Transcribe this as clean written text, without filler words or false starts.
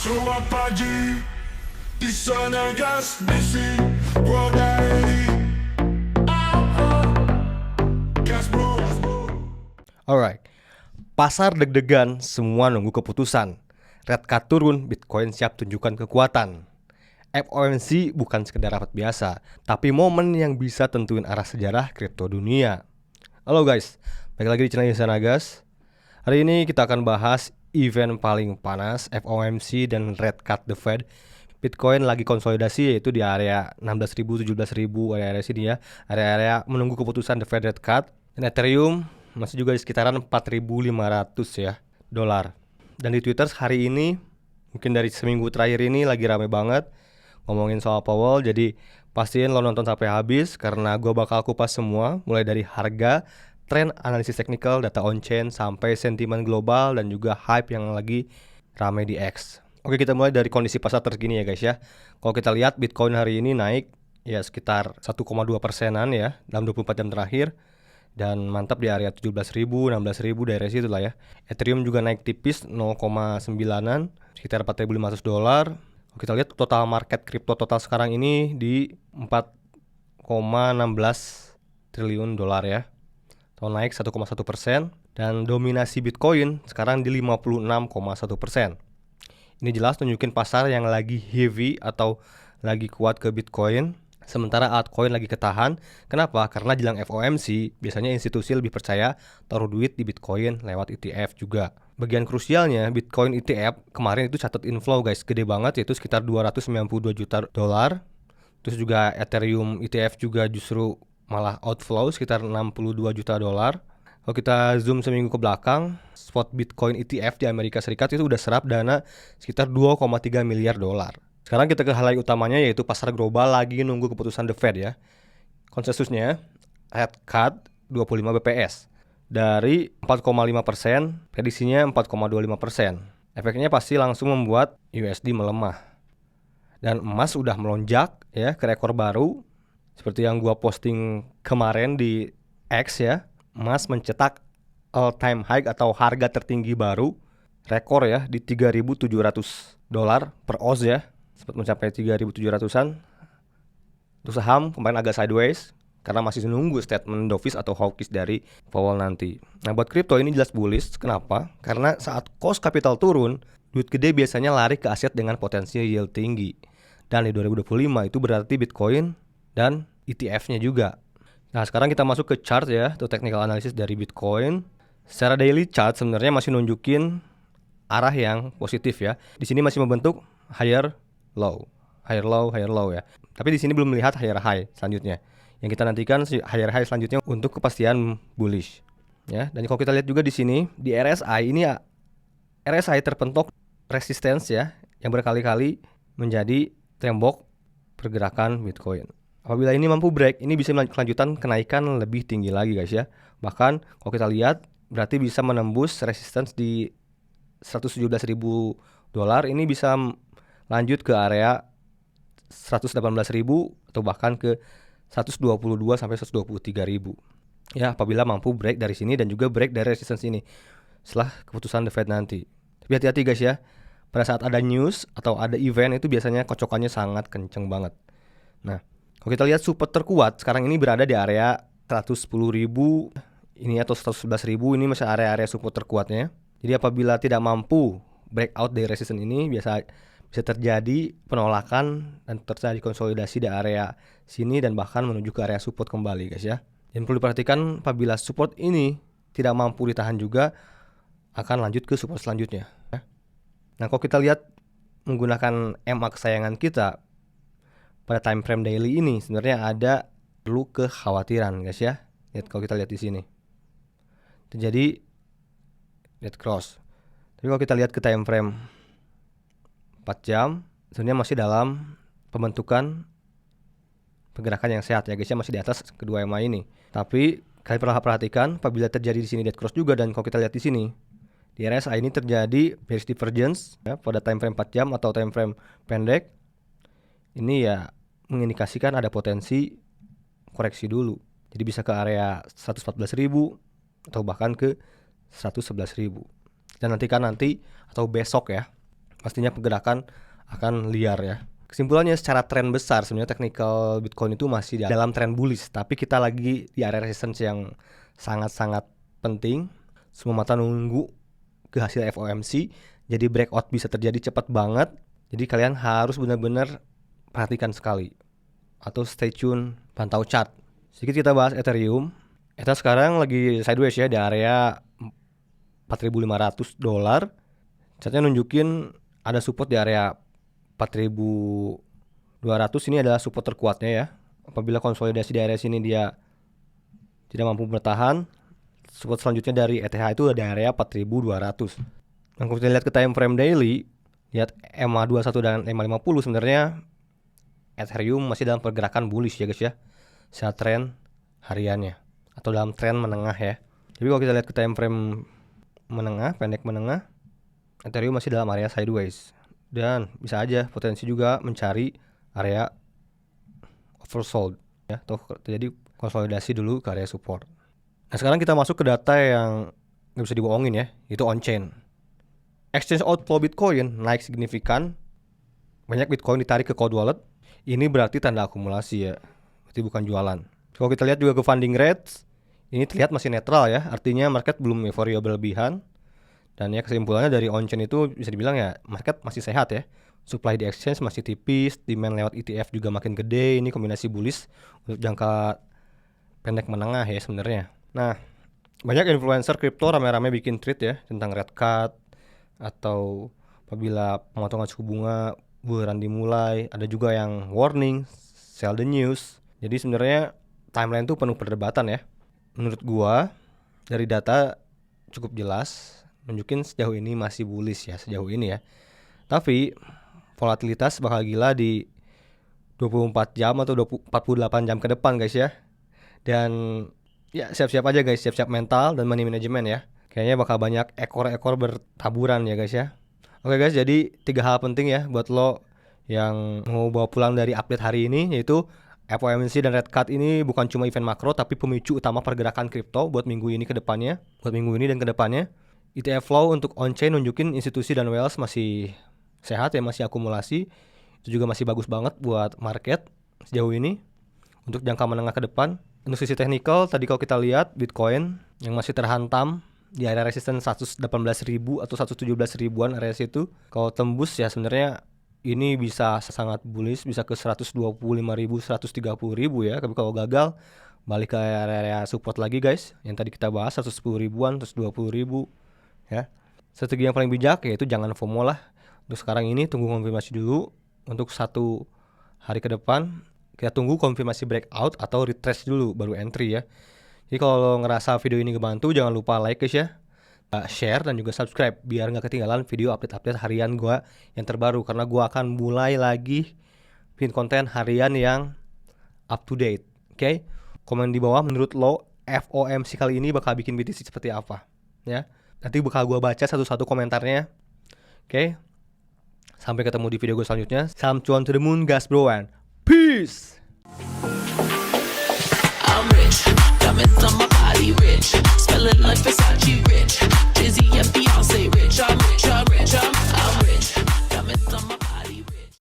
Sua pagi di sana gas bisi Rodai gas bro. Alright, pasar deg-degan, semua nunggu keputusan. Red Cat turun, Bitcoin siap tunjukkan kekuatan. FOMC bukan sekedar rapat biasa, tapi momen yang bisa tentuin arah sejarah kripto dunia. Halo guys, balik lagi di channel Yusanagas. Hari ini kita akan bahas event paling panas FOMC dan Red Cat the Fed. Bitcoin lagi konsolidasi yaitu di area 16.000, 17.000 area-area sini ya. Area-area menunggu keputusan the Fed Red Cat. Dan Ethereum masih juga di sekitaran 4.500 ya dolar. Dan di Twitter hari ini, mungkin dari seminggu terakhir ini lagi rame banget ngomongin soal Powell. Jadi pastiin lo nonton sampai habis karena gue bakal kupas semua, mulai dari harga, tren, analisis teknikal, data on-chain, sampai sentimen global dan juga hype yang lagi rame di X. Oke, kita mulai dari kondisi pasar terkini ya guys ya. Kalau kita lihat Bitcoin hari ini naik ya sekitar 1,2%-an ya dalam 24 jam terakhir. Dan mantap di area 17.000, 16.000 daerah situ lah ya. Ethereum juga naik tipis 0,9-an, sekitar 4.500 dolar. Kita lihat total market kripto total sekarang ini di 4,16 triliun dolar ya. Atau naik 1,1%. Dan dominasi Bitcoin sekarang di 56,1%. Ini jelas tunjukin pasar yang lagi heavy atau lagi kuat ke Bitcoin. Sementara altcoin lagi ketahan. Kenapa? Karena jelang FOMC biasanya institusi lebih percaya taruh duit di Bitcoin lewat ETF juga. Bagian krusialnya Bitcoin ETF kemarin itu catat inflow guys, gede banget, yaitu sekitar 292 juta dolar. Terus juga Ethereum ETF juga justru malah outflow sekitar 62 juta dolar. Kalau kita zoom seminggu ke belakang, spot Bitcoin ETF di Amerika Serikat itu udah serap dana sekitar 2,3 miliar dolar. Sekarang kita ke highlight utamanya, yaitu pasar global lagi nunggu keputusan The Fed ya. Konsensusnya Red Cat 25 BPS. Dari 4,5%, prediksinya 4,25%. Efeknya pasti langsung membuat USD melemah. Dan emas udah melonjak ya ke rekor baru. Seperti yang gua posting kemarin di X ya. Emas mencetak all time high atau harga tertinggi baru. Rekor ya di 3.700 dolar per oz ya. Sempat mencapai 3.700-an. Untuk saham kemarin agak sideways karena masih menunggu statement dovish atau hawkish dari Powell nanti. Nah, buat kripto ini jelas bullish. Kenapa? Karena saat cost capital turun, duit gede biasanya lari ke aset dengan potensi yield tinggi. Dan di 2025 itu berarti Bitcoin dan ETF-nya juga. Nah, sekarang kita masuk ke chart ya, atau technical analysis dari Bitcoin. Secara daily chart sebenarnya masih nunjukin arah yang positif ya. Di sini masih membentuk higher low, higher low ya. Tapi di sini belum melihat higher high selanjutnya. Yang kita nantikan higher high selanjutnya untuk kepastian bullish. Ya, dan kalau kita lihat juga di sini di RSI ini ya, RSI terpentok resistance ya yang berkali-kali menjadi tembok pergerakan Bitcoin. Apabila ini mampu break, ini bisa kelanjutan kenaikan lebih tinggi lagi guys ya. Bahkan kalau kita lihat berarti bisa menembus resistance di 117.000 dolar, ini bisa lanjut ke area 118.000 atau bahkan ke 122 sampai 123.000. Ya, apabila mampu break dari sini dan juga break dari resistance ini setelah keputusan The Fed nanti. Tapi hati-hati guys ya. Pada saat ada news atau ada event itu biasanya kocokannya sangat kenceng banget. Nah, kalau kita lihat support terkuat sekarang ini berada di area 110.000 ini atau 111.000, ini masih area-area support terkuatnya. Jadi apabila tidak mampu breakout dari resistance ini bisa terjadi penolakan dan terjadi konsolidasi di area sini dan bahkan menuju ke area support kembali guys ya. Dan perlu diperhatikan apabila support ini tidak mampu ditahan juga akan lanjut ke support selanjutnya. Nah, kalau kita lihat menggunakan EMA kesayangan kita pada time frame daily ini sebenarnya ada perlu kekhawatiran guys ya. Lihat kalau kita lihat di sini. Terjadi dead cross. Tapi kalau kita lihat ke time frame 4 jam sebenarnya masih dalam pembentukan pergerakan yang sehat ya guys ya, masih di atas kedua EMA ini. Tapi kalian perlu perhatikan apabila terjadi di sini dead cross juga, dan kalau kita lihat di sini di RSI ini terjadi bearish divergence ya pada time frame 4 jam atau time frame pendek. Ini ya mengindikasikan ada potensi koreksi dulu. Jadi bisa ke area 114.000 atau bahkan ke 111.000. Dan nanti atau besok ya. pastinya pergerakan akan liar ya. Kesimpulannya secara tren besar sebenarnya technical Bitcoin itu masih dalam tren bullish, tapi kita lagi di area resistance yang sangat-sangat penting. Semua mata nunggu ke hasil FOMC, jadi breakout bisa terjadi cepat banget. Jadi kalian harus benar-benar perhatikan sekali atau stay tune, pantau chart. Sedikit kita bahas Ethereum. Ether sekarang lagi sideways ya di area $4.500. Chartnya nunjukin ada support di area 4.200. Ini adalah support terkuatnya ya. Apabila konsolidasi di area sini dia tidak mampu bertahan, support selanjutnya dari ETH itu ada area 4.200. Nah, kalau kita lihat ke time frame daily, lihat EMA21 dan EMA50, sebenarnya Ethereum masih dalam pergerakan bullish ya guys ya, secara tren hariannya atau dalam tren menengah ya. Jadi kalau kita lihat ke time frame menengah, pendek menengah, Ethereum masih dalam area sideways dan bisa aja potensi juga mencari area oversold ya, atau terjadi konsolidasi dulu ke area support. Nah, sekarang kita masuk ke data yang nggak bisa dibohongin ya, itu on-chain. Exchange outflow Bitcoin naik signifikan, banyak Bitcoin ditarik ke cold wallet. Ini berarti tanda akumulasi ya, berarti bukan jualan. Kalau kita lihat juga ke funding rates, ini terlihat masih netral ya, artinya market belum euforia berlebihan. Dan ya kesimpulannya dari on-chain itu bisa dibilang ya market masih sehat ya. Supply di exchange masih tipis, demand lewat ETF juga makin gede. Ini kombinasi bullish untuk jangka pendek menengah ya sebenarnya. Nah, banyak influencer kripto rame-rame bikin tweet ya tentang rate cut atau apabila pemotongan suku bunga bulan dimulai. Ada juga yang warning, sell the news. Jadi sebenarnya timeline itu penuh perdebatan ya. Menurut gua dari data cukup jelas nunjukin sejauh ini masih bullish ya sejauh ini ya. Tapi volatilitas bakal gila di 24 jam atau 48 jam ke depan guys ya. Dan ya siap-siap aja guys, siap-siap mental dan money management ya. Kayaknya bakal banyak ekor-ekor bertaburan ya guys ya. Oke guys, jadi 3 hal penting ya buat lo yang mau bawa pulang dari update hari ini, yaitu FOMC dan rate cut ini bukan cuma event makro tapi pemicu utama pergerakan kripto buat minggu ini ke depannya, buat minggu ini dan ke depannya. ETF flow untuk on-chain nunjukin institusi dan whales masih sehat ya, masih akumulasi. Itu juga masih bagus banget buat market sejauh ini untuk jangka menengah ke depan. Untuk sisi technical, tadi kalau kita lihat Bitcoin yang masih terhantam di area resistance 118.000 atau 117.000-an area situ. Kalau tembus ya sebenarnya ini bisa sangat bullish, bisa ke 125.000, 130.000 ya. Tapi kalau gagal balik ke area support lagi guys, yang tadi kita bahas 110.000-an, 120.000 ya. Strategi yang paling bijak yaitu jangan FOMO lah. Untuk sekarang ini tunggu konfirmasi dulu. Untuk 1 hari ke depan kita tunggu konfirmasi breakout atau retrace dulu baru entry ya. Jadi kalau ngerasa video ini ngebantu, jangan lupa like guys ya, share dan juga subscribe biar nggak ketinggalan video update-update harian gue yang terbaru. Karena gue akan mulai lagi bikin konten harian yang up to date. Oke? Komen di bawah menurut lo FOMC kali ini bakal bikin BTC seperti apa ya. Nanti bakal gue baca satu-satu komentarnya. Oke? Sampai ketemu di video gue selanjutnya. Salam cuan to the moon, gas bro, and peace!